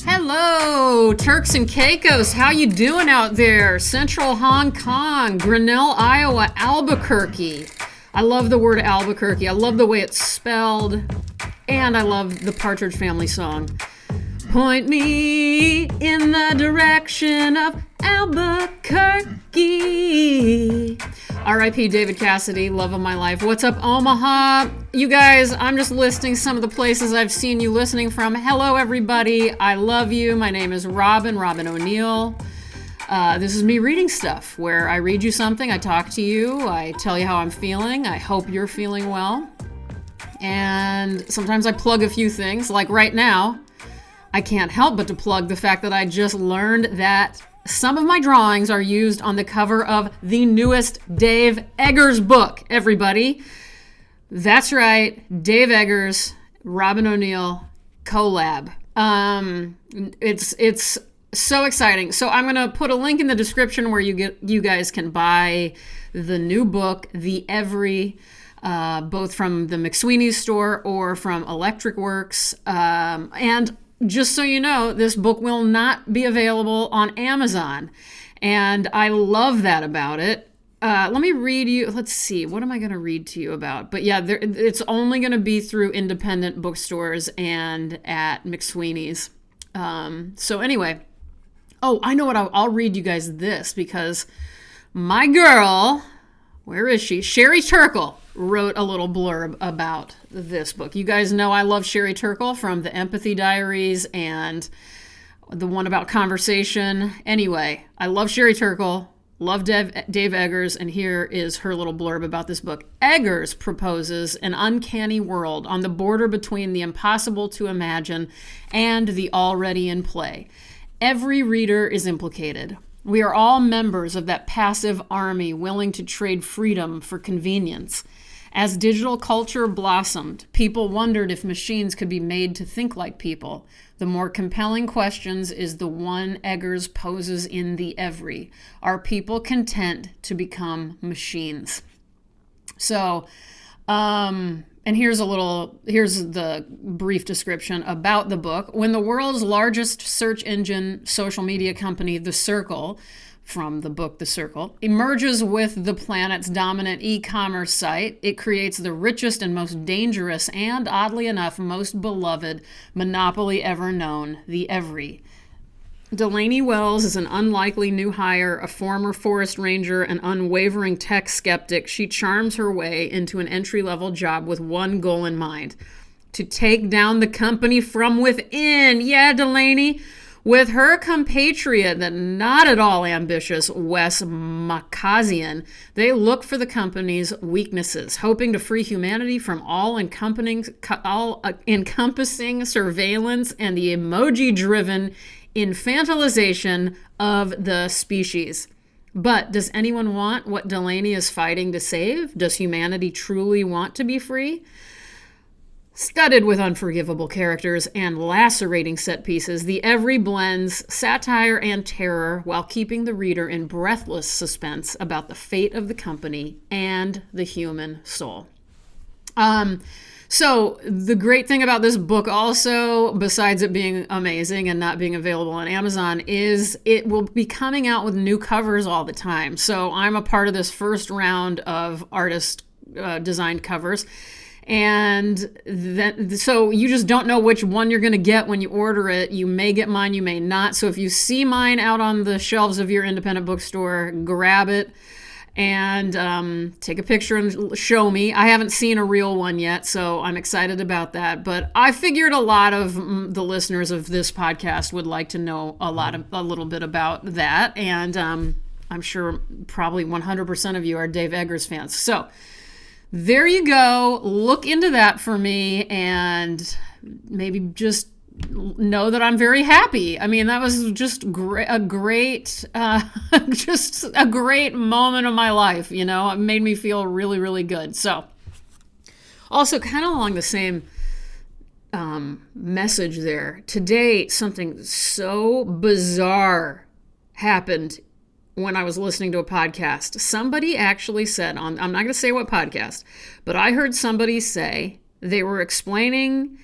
Hello, Turks and Caicos. How you doing out there? Central Hong Kong, Grinnell, Iowa, Albuquerque. I love the word Albuquerque. I love the way it's spelled. And I love the Partridge Family song. Point me in the direction of Albuquerque. R.I.P. David Cassidy, love of my life. What's up, Omaha? You guys, I'm just listing some of the places I've seen you listening from. Hello, everybody. I love you. My name is Robin O'Neill. This is me reading stuff, where I read you something, I talk to you, I tell you how I'm feeling. I hope you're feeling well. And sometimes I plug a few things, like right now. I can't help but to plug the fact that I just learned that some of my drawings are used on the cover of the newest Dave Eggers book, everybody. That's right, Dave Eggers, Robin O'Neill collab. It's so exciting. So I'm going to put a link in the description where you guys can buy the new book, The Every, both from the McSweeney's store or from Electric Works. And just so you know, this book will not be available on Amazon. And I love that about it. Let me read you. Let's see. What am I going to read to you about? But yeah, it's only going to be through independent bookstores and at McSweeney's. So anyway. Oh, I know what I'll read you guys this because my girl, where is she? Sherry Turkle wrote a little blurb about this book. You guys know I love Sherry Turkle from the Empathy Diaries and the one about conversation. Anyway, I love Sherry Turkle, love Dave Eggers, and here is her little blurb about this book. Eggers proposes an uncanny world on the border between the impossible to imagine and the already in play. Every reader is implicated. We are all members of that passive army willing to trade freedom for convenience. As digital culture blossomed, people wondered if machines could be made to think like people. The more compelling questions is the one Eggers poses in The Every. Are people content to become machines? So, and here's the brief description about the book. When the world's largest search engine social media company, The Circle, from the book The Circle, emerges with the planet's dominant e-commerce site, it creates the richest and most dangerous and, oddly enough, most beloved monopoly ever known, The Every. Delaney Wells is an unlikely new hire, a former forest ranger, an unwavering tech skeptic. She charms her way into an entry-level job with one goal in mind: to take down the company from within. Yeah, Delaney. With her compatriot, that not at all ambitious Wes Makazian, they look for the company's weaknesses, hoping to free humanity from all-encompassing surveillance and the emoji-driven infantilization of the species. But does anyone want what Delaney is fighting to save? Does humanity truly want to be free? Studded with unforgivable characters and lacerating set pieces, The Every blends satire and terror while keeping the reader in breathless suspense about the fate of the company and the human soul. So the great thing about this book also, besides it being amazing and not being available on Amazon, is it will be coming out with new covers all the time. So I'm a part of this first round of artist designed covers. And so you just don't know which one you're going to get when you order it. You may get mine, you may not. So if you see mine out on the shelves of your independent bookstore, grab it and take a picture and show me. I haven't seen a real one yet, so I'm excited about that. But I figured a lot of the listeners of this podcast would like to know a little bit about that. And I'm sure probably 100% of you are Dave Eggers fans. So there you go. Look into that for me and maybe just know that I'm very happy. I mean, that was just a great moment of my life, you know. It made me feel really, really good. So also kind of along the same message there. Today, something so bizarre happened when I was listening to a podcast. Somebody actually said I'm not going to say what podcast, but I heard somebody say they were explaining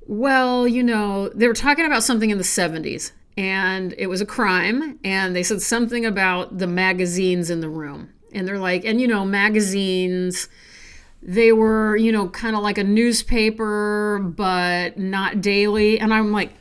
Well, they were talking about something in the 70s, and it was a crime, and they said something about the magazines in the room. And they're like, and magazines, they were, kind of like a newspaper, but not daily. And I'm like,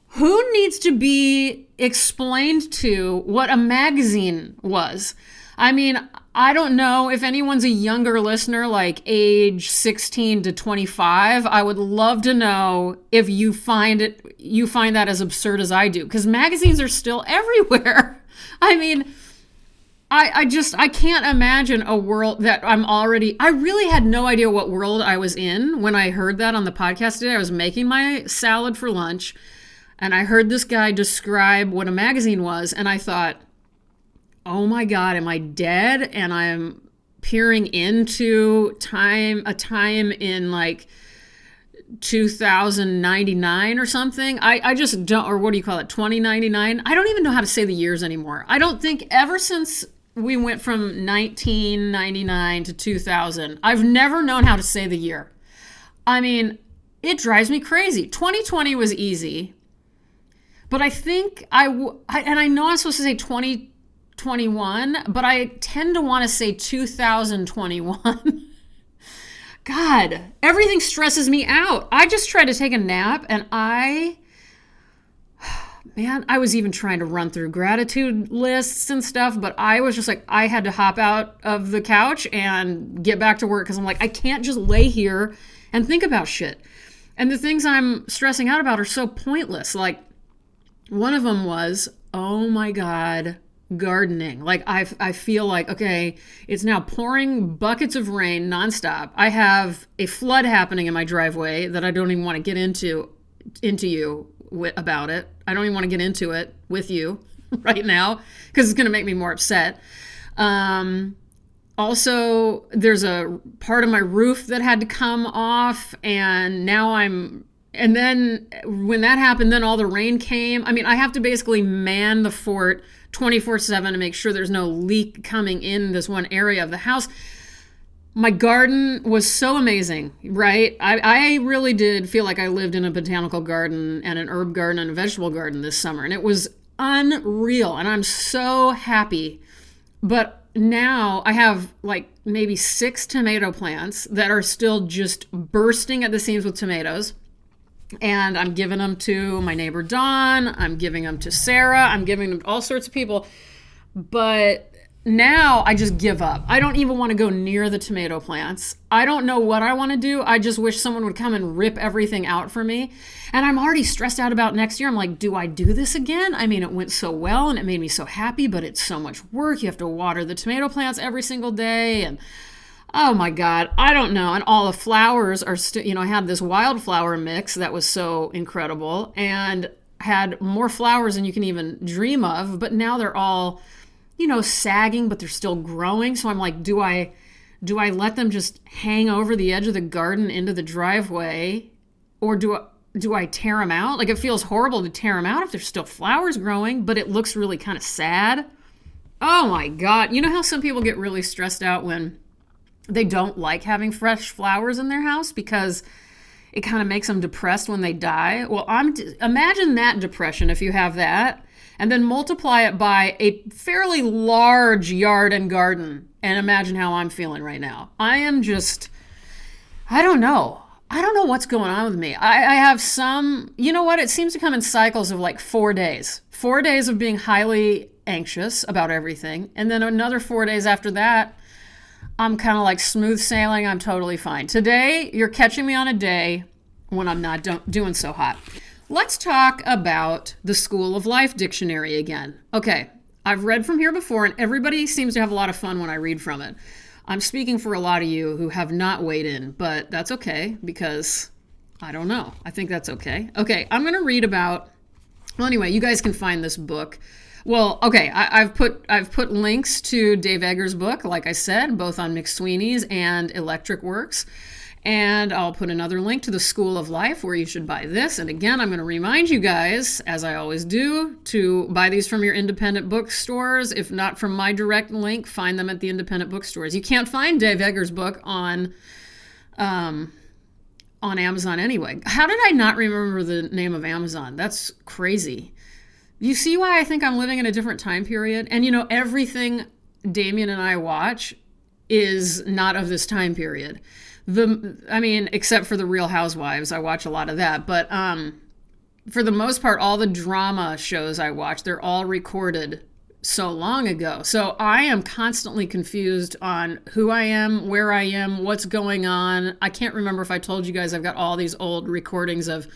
who needs to be explained to what a magazine was? I mean, I don't know if anyone's a younger listener, like age 16 to 25. I would love to know if you find that as absurd as I do, because magazines are still everywhere. I mean, I can't imagine a world that I really had no idea what world I was in when I heard that on the podcast today. I was making my salad for lunch, and I heard this guy describe what a magazine was, and I thought, oh my God, am I dead? And I'm peering into a time in like 2099 or something. I just don't, or what do you call it, 2099? I don't even know how to say the years anymore. I don't think ever since we went from 1999 to 2000, I've never known how to say the year. I mean, it drives me crazy. 2020 was easy, but I think and I know I'm supposed to say 2021, but I tend to want to say 2021. God, everything stresses me out. I just tried to take a nap, and I was even trying to run through gratitude lists and stuff, but I was just like, I had to hop out of the couch and get back to work, because I'm like, I can't just lay here and think about shit. And the things I'm stressing out about are so pointless. Like, one of them was, oh my God, gardening. Like, I feel like, okay, it's now pouring buckets of rain nonstop. I have a flood happening in my driveway that I don't even want to get into you about it. I don't even want to get into it with you right now, because it's going to make me more upset. Also, there's a part of my roof that had to come off, and then when that happened, then all the rain came. I mean, I have to basically man the fort 24/7 to make sure there's no leak coming in this one area of the house. My garden was so amazing, right? I really did feel like I lived in a botanical garden and an herb garden and a vegetable garden this summer, and it was unreal, and I'm so happy. But now I have like maybe 6 tomato plants that are still just bursting at the seams with tomatoes. And I'm giving them to my neighbor Dawn. I'm giving them to Sarah. I'm giving them to all sorts of people. But now I just give up. I don't even want to go near the tomato plants. I don't know what I want to do. I just wish someone would come and rip everything out for me. And I'm already stressed out about next year. I'm like, do I do this again? I mean, it went so well and it made me so happy, but it's so much work. You have to water the tomato plants every single day. And oh my God, I don't know. And all the flowers are still, I had this wildflower mix that was so incredible and had more flowers than you can even dream of. But now they're all, sagging, but they're still growing. So I'm like, do I let them just hang over the edge of the garden into the driveway, or do I tear them out? Like, it feels horrible to tear them out if there's still flowers growing, but it looks really kind of sad. Oh my God. You know how some people get really stressed out when they don't like having fresh flowers in their house because it kind of makes them depressed when they die? Well, imagine that depression if you have that, and then multiply it by a fairly large yard and garden, and imagine how I'm feeling right now. I am just, I don't know what's going on with me. I have some, it seems to come in cycles of like 4 days. 4 days of being highly anxious about everything, and then another 4 days after that, I'm kind of like smooth sailing. I'm totally fine. Today, you're catching me on a day when I'm not doing so hot. Let's talk about the School of Life dictionary again. Okay, I've read from here before, and everybody seems to have a lot of fun when I read from it. I'm speaking for a lot of you who have not weighed in, but that's okay, because I don't know. I think that's okay. Okay, I'm going to read about, well, anyway, you guys can find this book. Well, okay, I've put links to Dave Eggers' book, like I said, both on McSweeney's and Electric Works. And I'll put another link to the School of Life where you should buy this. And again, I'm going to remind you guys, as I always do, to buy these from your independent bookstores. If not from my direct link, find them at the independent bookstores. You can't find Dave Eggers' book on on Amazon anyway. How did I not remember the name of Amazon? That's crazy. You see why I think I'm living in a different time period? And everything Damien and I watch is not of this time period. Except for the Real Housewives, I watch a lot of that. But for the most part, all the drama shows I watch, they're all recorded so long ago. So I am constantly confused on who I am, where I am, what's going on. I can't remember if I told you guys I've got all these old recordings of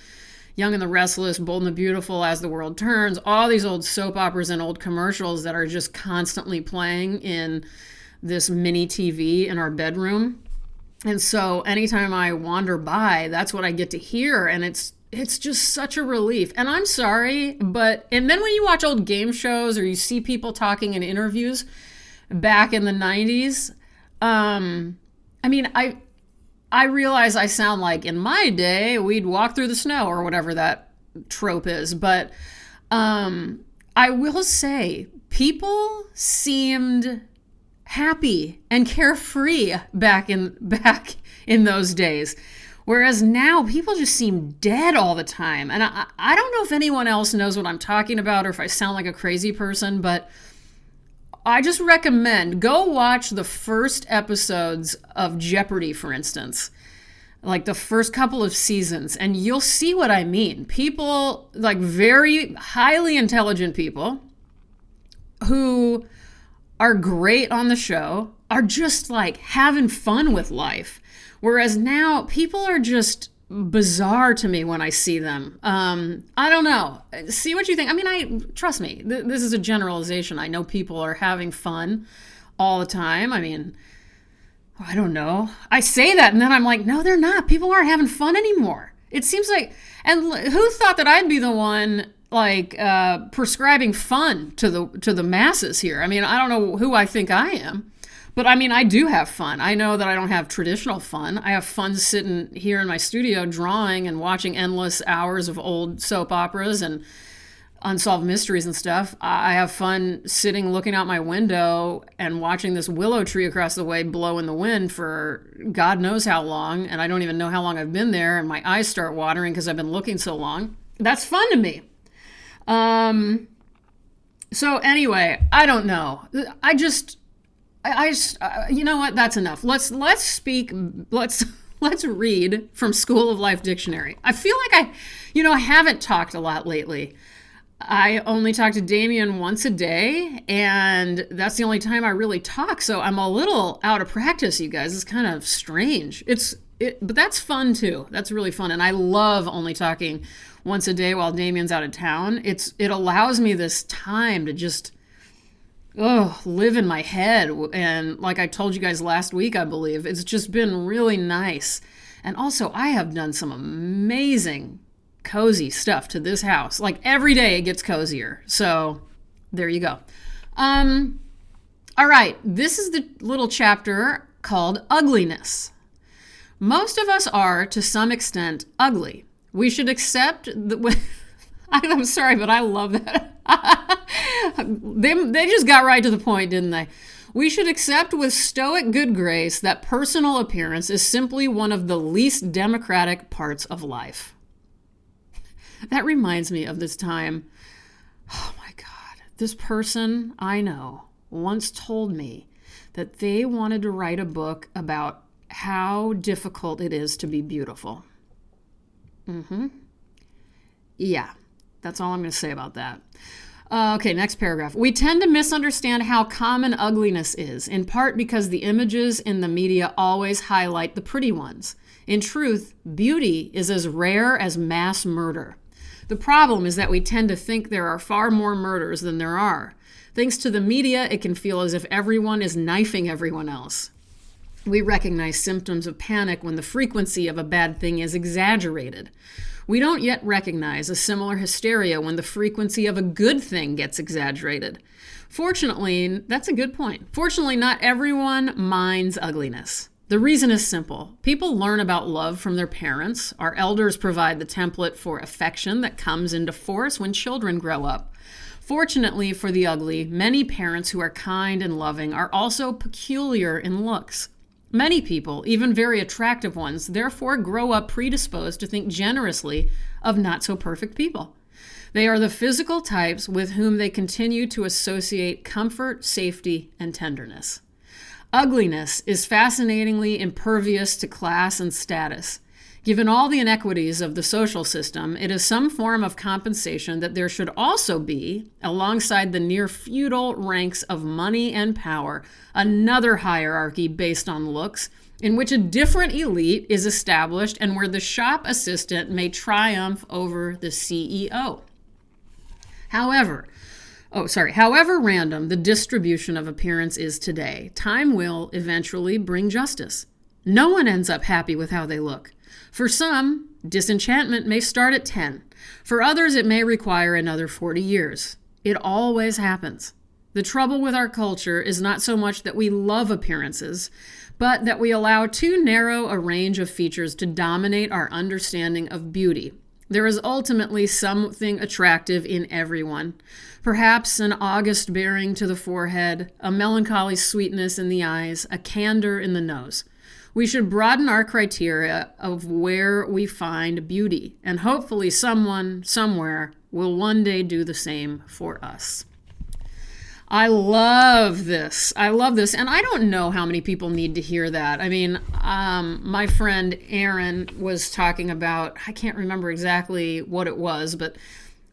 Young and the Restless, Bold and the Beautiful, As the World Turns, all these old soap operas and old commercials that are just constantly playing in this mini TV in our bedroom. And so anytime I wander by, that's what I get to hear. And it's just such a relief. And I'm sorry, and then when you watch old game shows or you see people talking in interviews back in the 90s, I realize I sound like in my day, we'd walk through the snow or whatever that trope is. But I will say people seemed happy and carefree back in those days. Whereas now people just seem dead all the time. And I don't know if anyone else knows what I'm talking about or if I sound like a crazy person, but I just recommend go watch the first episodes of Jeopardy, for instance, like the first couple of seasons, and you'll see what I mean. People, like very highly intelligent people who are great on the show, are just like having fun with life. Whereas now people are just bizarre to me when I see them. I don't know. See what you think. Trust me, this is a generalization. I know people are having fun all the time. I don't know. I say that and then I'm like, no, they're not. People aren't having fun anymore. It seems like, and who thought that I'd be the one prescribing fun to the masses here? I don't know who I think I am. But I do have fun. I know that I don't have traditional fun. I have fun sitting here in my studio drawing and watching endless hours of old soap operas and unsolved mysteries and stuff. I have fun sitting looking out my window and watching this willow tree across the way blow in the wind for God knows how long. And I don't even know how long I've been there. And my eyes start watering because I've been looking so long. That's fun to me. So anyway, I don't know. You know what? That's enough. Let's read from School of Life Dictionary. I feel like I haven't talked a lot lately. I only talk to Damien once a day, and that's the only time I really talk. So I'm a little out of practice, you guys. It's kind of strange. But that's fun too. That's really fun. And I love only talking once a day while Damien's out of town. It allows me this time to just live in my head. And like I told you guys last week, I believe, it's just been really nice. And also, I have done some amazing, cozy stuff to this house. Like every day it gets cozier. So there you go. All right. This is the little chapter called Ugliness. Most of us are, to some extent, ugly. We should accept I'm sorry, but I love that. They just got right to the point, didn't they? We should accept with stoic good grace that personal appearance is simply one of the least democratic parts of life. That reminds me of this time. Oh my God. This person I know once told me that they wanted to write a book about how difficult it is to be beautiful. Yeah. That's all I'm going to say about that. Okay, next paragraph. We tend to misunderstand how common ugliness is, in part because the images in the media always highlight the pretty ones. In truth, beauty is as rare as mass murder. The problem is that we tend to think there are far more murders than there are. Thanks to the media, it can feel as if everyone is knifing everyone else. We recognize symptoms of panic when the frequency of a bad thing is exaggerated. We don't yet recognize a similar hysteria when the frequency of a good thing gets exaggerated. Fortunately, that's a good point. Fortunately, not everyone minds ugliness. The reason is simple. People learn about love from their parents. Our elders provide the template for affection that comes into force when children grow up. Fortunately for the ugly, many parents who are kind and loving are also peculiar in looks. Many people, even very attractive ones, therefore grow up predisposed to think generously of not so perfect people. They are the physical types with whom they continue to associate comfort, safety, and tenderness. Ugliness is fascinatingly impervious to class and status. Given all the inequities of the social system, it is some form of compensation that there should also be, alongside the near feudal ranks of money and power, another hierarchy based on looks, in which a different elite is established and where the shop assistant may triumph over the CEO. However random the distribution of appearance is today, time will eventually bring justice. No one ends up happy with how they look. For some, disenchantment may start at 10. For others, it may require another 40 years. It always happens. The trouble with our culture is not so much that we love appearances, but that we allow too narrow a range of features to dominate our understanding of beauty. There is ultimately something attractive in everyone. Perhaps an august bearing to the forehead, a melancholy sweetness in the eyes, a candor in the nose. We should broaden our criteria of where we find beauty, and hopefully someone, somewhere, will one day do the same for us. I love this. And I don't know how many people need to hear that. I mean, my friend Erin was talking about, I can't remember exactly what it was, but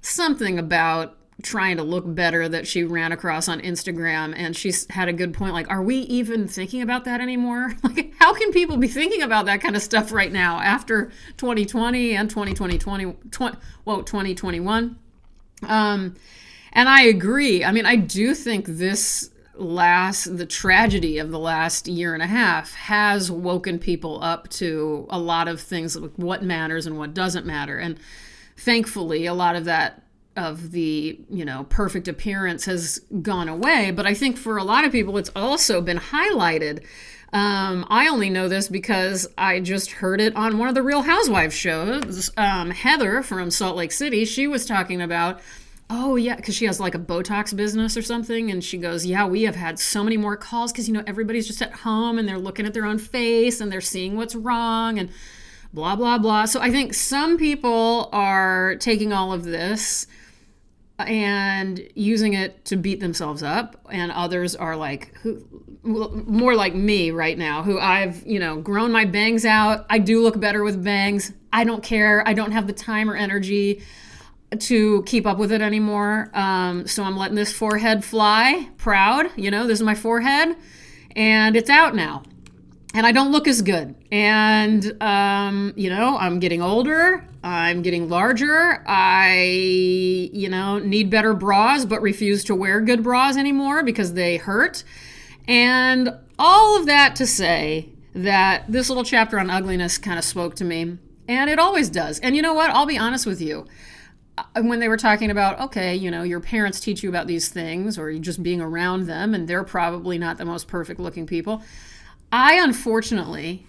something about trying to look better that she ran across on Instagram, and she had a good point, like, are we even thinking about that anymore? Like, how can people be thinking about that kind of stuff right now after 2020 and 2021? And I agree. I mean, I do think the tragedy of the last year and a half has woken people up to a lot of things, like what matters and what doesn't matter. And thankfully, a lot of that of the, perfect appearance has gone away. But I think for a lot of people, it's also been highlighted. I only know this because I just heard it on one of the Real Housewives shows. Heather from Salt Lake City, she was talking about, oh yeah, because she has like a Botox business or something. And she goes, yeah, we have had so many more calls because, everybody's just at home and they're looking at their own face and they're seeing what's wrong and blah, blah, blah. So I think some people are taking all of this and using it to beat themselves up, and others are like, more like me right now, who I've, grown my bangs out. I do look better with bangs. I don't care. I don't have the time or energy to keep up with it anymore. So I'm letting this forehead fly, proud. This is my forehead, and it's out now. And I don't look as good. And, I'm getting older. I'm getting larger. I, need better bras, but refuse to wear good bras anymore because they hurt. And all of that to say that this little chapter on ugliness kind of spoke to me. And it always does. And you know what? I'll be honest with you. When they were talking about, okay, your parents teach you about these things, or you just being around them, and they're probably not the most perfect looking people. I unfortunately,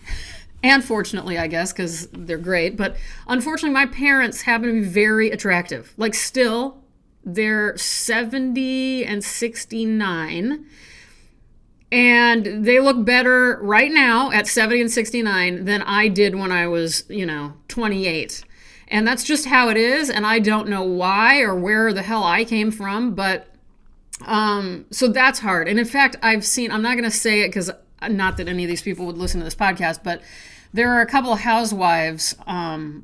and fortunately, I guess, because they're great, but unfortunately, my parents happen to be very attractive. Like, still, they're 70 and 69, and they look better right now at 70 and 69 than I did when I was, 28. And that's just how it is, and I don't know why or where the hell I came from, but so that's hard. And in fact, I'm not going to say it because not that any of these people would listen to this podcast, but there are a couple of housewives on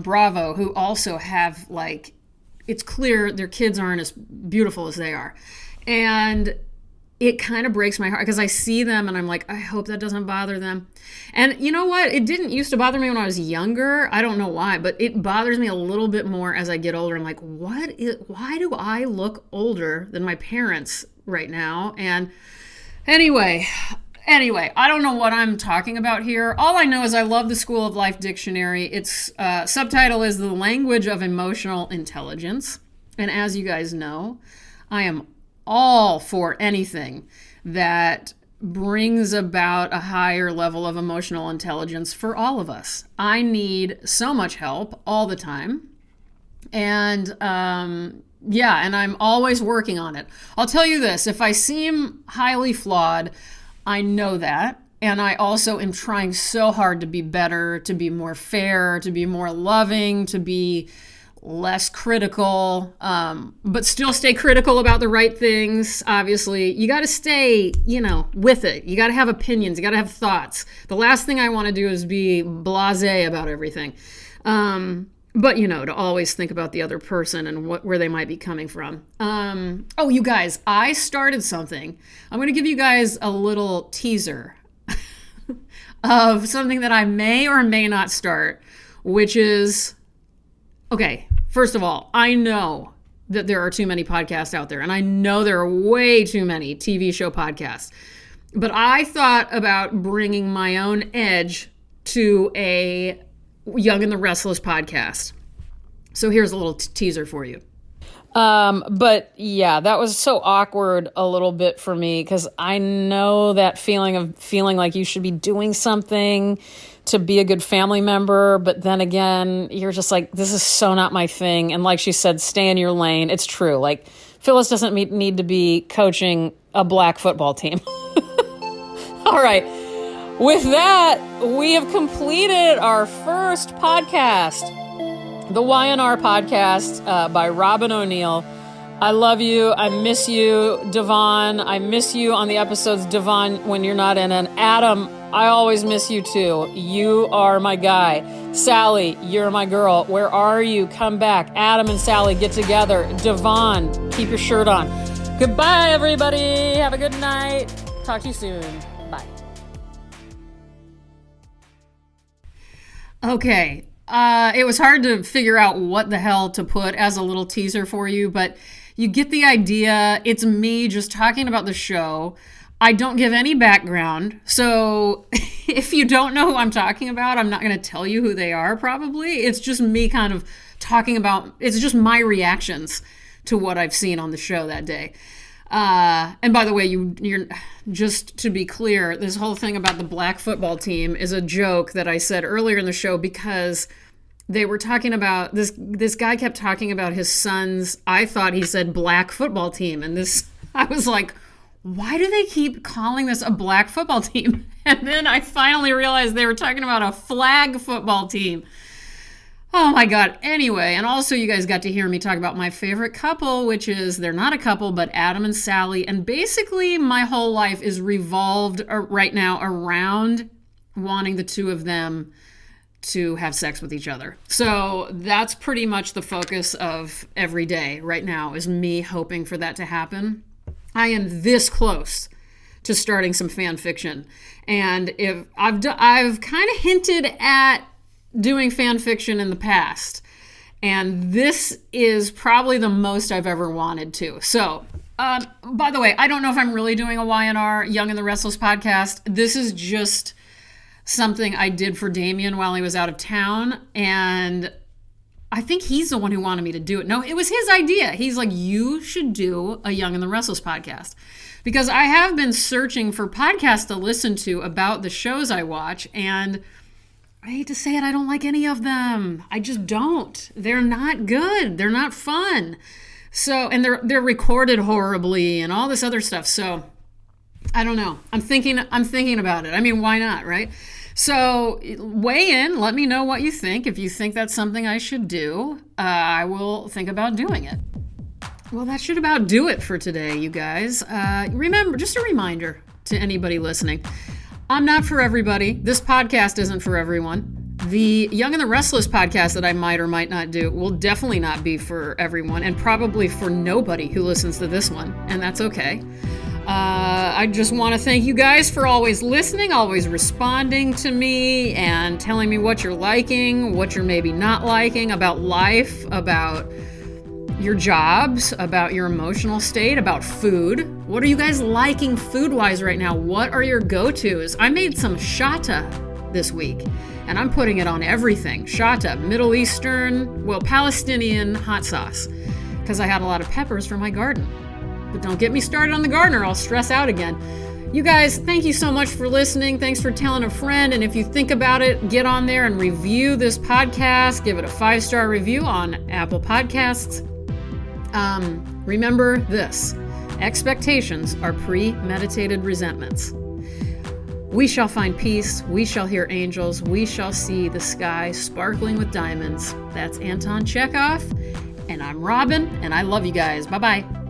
Bravo who also have, like, it's clear their kids aren't as beautiful as they are. And it kind of breaks my heart because I see them and I'm like, I hope that doesn't bother them. And you know what? It didn't used to bother me when I was younger. I don't know why, but it bothers me a little bit more as I get older. I'm like, why do I look older than my parents right now? And anyway, I don't know what I'm talking about here. All I know is I love the School of Life Dictionary. Its subtitle is The Language of Emotional Intelligence. And as you guys know, I am all for anything that brings about a higher level of emotional intelligence for all of us. I need so much help all the time. And and I'm always working on it. I'll tell you this, if I seem highly flawed, I know that. And I also am trying so hard to be better, to be more fair, to be more loving, to be less critical, but still stay critical about the right things. Obviously, you got to stay, with it. You got to have opinions. You got to have thoughts. The last thing I want to do is be blasé about everything. But, to always think about the other person and where they might be coming from. You guys, I started something. I'm going to give you guys a little teaser of something that I may or may not start, which is, okay, first of all, I know that there are too many podcasts out there, and I know there are way too many TV show podcasts. But I thought about bringing my own edge to a Young and the Restless podcast. So here's a little teaser for you. But yeah, that was so awkward a little bit for me, because I know that feeling of feeling like you should be doing something to be a good family member. But then again, you're just like, this is so not my thing. And like she said, stay in your lane. It's true. Like, Phyllis doesn't need to be coaching a black football team. All right. With that, we have completed our first podcast, the YNR podcast by Robin O'Neill. I love you. I miss you, Devon. I miss you on the episodes, Devon, when you're not in. And Adam, I always miss you too. You are my guy. Sally, you're my girl. Where are you? Come back. Adam and Sally, get together. Devon, keep your shirt on. Goodbye, everybody. Have a good night. Talk to you soon. Bye. Okay. It was hard to figure out what the hell to put as a little teaser for you, but you get the idea. It's me just talking about the show. I don't give any background. So if you don't know who I'm talking about, I'm not going to tell you who they are probably. It's just me kind of talking about, it's just my reactions to what I've seen on the show that day. And by the way, you're just to be clear, this whole thing about the black football team is a joke that I said earlier in the show, because they were talking about this guy kept talking about his son's, I thought he said black football team. And I was like, why do they keep calling this a black football team? And then I finally realized they were talking about a flag football team. Oh my God. Anyway, and also you guys got to hear me talk about my favorite couple, which is, they're not a couple, but Adam and Sally. And basically my whole life is revolved right now around wanting the two of them to have sex with each other. So that's pretty much the focus of every day right now, is me hoping for that to happen. I am this close to starting some fan fiction. And if I've kind of hinted at doing fan fiction in the past, and this is probably the most I've ever wanted to. So, by the way, I don't know if I'm really doing a YNR, Young and the Restless podcast. This is just something I did for Damien while he was out of town, and I think he's the one who wanted me to do it. No, it was his idea. He's like, you should do a Young and the Restless podcast. Because I have been searching for podcasts to listen to about the shows I watch, and I hate to say it, I don't like any of them. I just don't. They're not good. They're not fun. So, and they're recorded horribly and all this other stuff. So, I don't know. I'm thinking about it. I mean, why not, right? So, weigh in. Let me know what you think. If you think that's something I should do, I will think about doing it. Well, that should about do it for today, you guys. Remember, just a reminder to anybody listening, I'm not for everybody. This podcast isn't for everyone. The Young and the Restless podcast that I might or might not do will definitely not be for everyone, and probably for nobody who listens to this one, and that's okay. I just want to thank you guys for always listening, always responding to me, and telling me what you're liking, what you're maybe not liking about life, about your jobs, about your emotional state, about food. What are you guys liking food-wise right now? What are your go-tos? I made some shata this week, and I'm putting it on everything. Shata, Middle Eastern, Palestinian hot sauce, because I had a lot of peppers from my garden. But don't get me started on the garden or I'll stress out again. You guys, thank you so much for listening. Thanks for telling a friend. And if you think about it, get on there and review this podcast. Give it a 5-star review on Apple Podcasts. Remember this: expectations are premeditated resentments. We shall find peace, we shall hear angels, we shall see the sky sparkling with diamonds. That's Anton Chekhov, and I'm Robin, and I love you guys. Bye-bye.